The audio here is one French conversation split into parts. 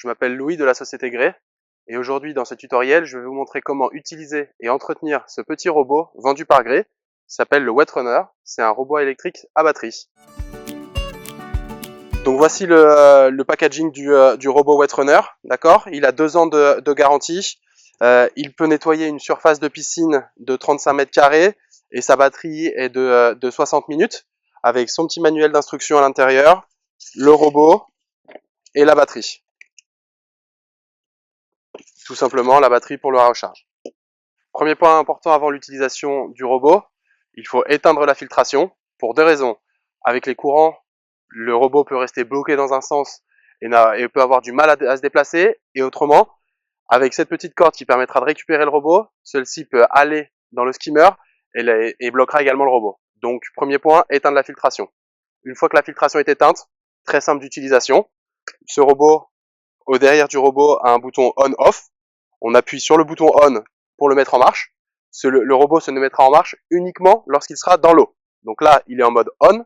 je m'appelle Louis de la société Grey et aujourd'hui dans ce tutoriel je vais vous montrer comment utiliser et entretenir ce petit robot vendu par Grey qui s'appelle le Wet Runner. C'est un robot électrique à batterie. Donc voici le packaging du robot Wet Runner, d'accord. Il a 2 ans de garantie, il peut nettoyer une surface de piscine de 35 mètres carrés et sa batterie est de 60 minutes avec son petit manuel d'instruction à l'intérieur, le robot et la batterie. Tout simplement la batterie pour le recharge. Premier point important avant l'utilisation du robot, il faut éteindre la filtration pour 2 raisons. Avec les courants, le robot peut rester bloqué dans un sens et peut avoir du mal à se déplacer. Et autrement, avec cette petite corde qui permettra de récupérer le robot, celle-ci peut aller dans le skimmer et bloquera également le robot. Donc premier point, éteindre la filtration. Une fois que la filtration est éteinte, très simple d'utilisation. Ce robot, au derrière du robot, a un bouton on-off. On appuie sur le bouton on pour le mettre en marche. Le robot se mettra en marche uniquement lorsqu'il sera dans l'eau. Donc là, il est en mode on,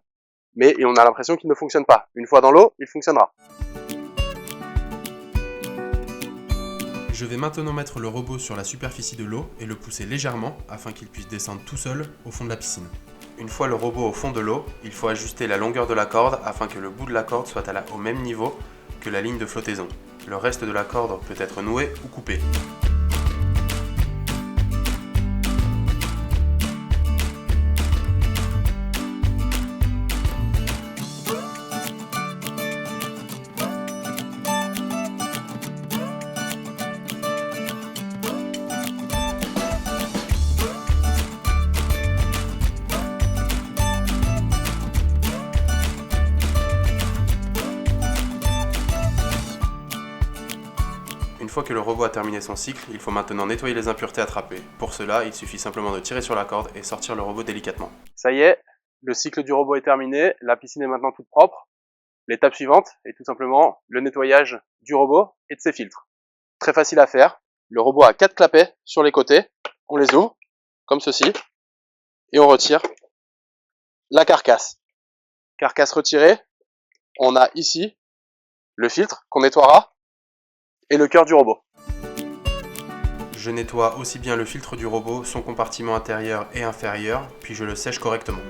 mais on a l'impression qu'il ne fonctionne pas. Une fois dans l'eau, il fonctionnera. Je vais maintenant mettre le robot sur la superficie de l'eau et le pousser légèrement afin qu'il puisse descendre tout seul au fond de la piscine. Une fois le robot au fond de l'eau, il faut ajuster la longueur de la corde afin que le bout de la corde soit au même niveau que la ligne de flottaison. Le reste de la corde peut être noué ou coupé. Une fois que le robot a terminé son cycle, il faut maintenant nettoyer les impuretés attrapées. Pour cela, il suffit simplement de tirer sur la corde et sortir le robot délicatement. Ça y est, le cycle du robot est terminé, la piscine est maintenant toute propre. L'étape suivante est tout simplement le nettoyage du robot et de ses filtres. Très facile à faire, le robot a 4 clapets sur les côtés, on les ouvre, comme ceci, et on retire la carcasse. Carcasse retirée, on a ici le filtre qu'on nettoiera, et le cœur du robot. Je nettoie aussi bien le filtre du robot, son compartiment intérieur et inférieur, puis je le sèche correctement.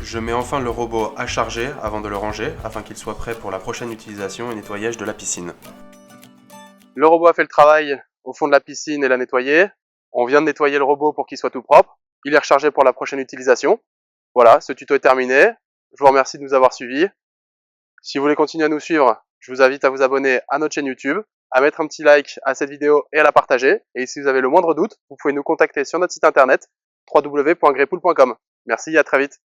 Je mets enfin le robot à charger avant de le ranger afin qu'il soit prêt pour la prochaine utilisation et nettoyage de la piscine. Le robot a fait le travail au fond de la piscine et l'a nettoyé. On vient de nettoyer le robot pour qu'il soit tout propre. Il est rechargé pour la prochaine utilisation. Voilà, ce tuto est terminé. Je vous remercie de nous avoir suivis. Si vous voulez continuer à nous suivre, je vous invite à vous abonner à notre chaîne YouTube, à mettre un petit like à cette vidéo et à la partager. Et si vous avez le moindre doute, vous pouvez nous contacter sur notre site internet www.greypool.com. Merci, à très vite.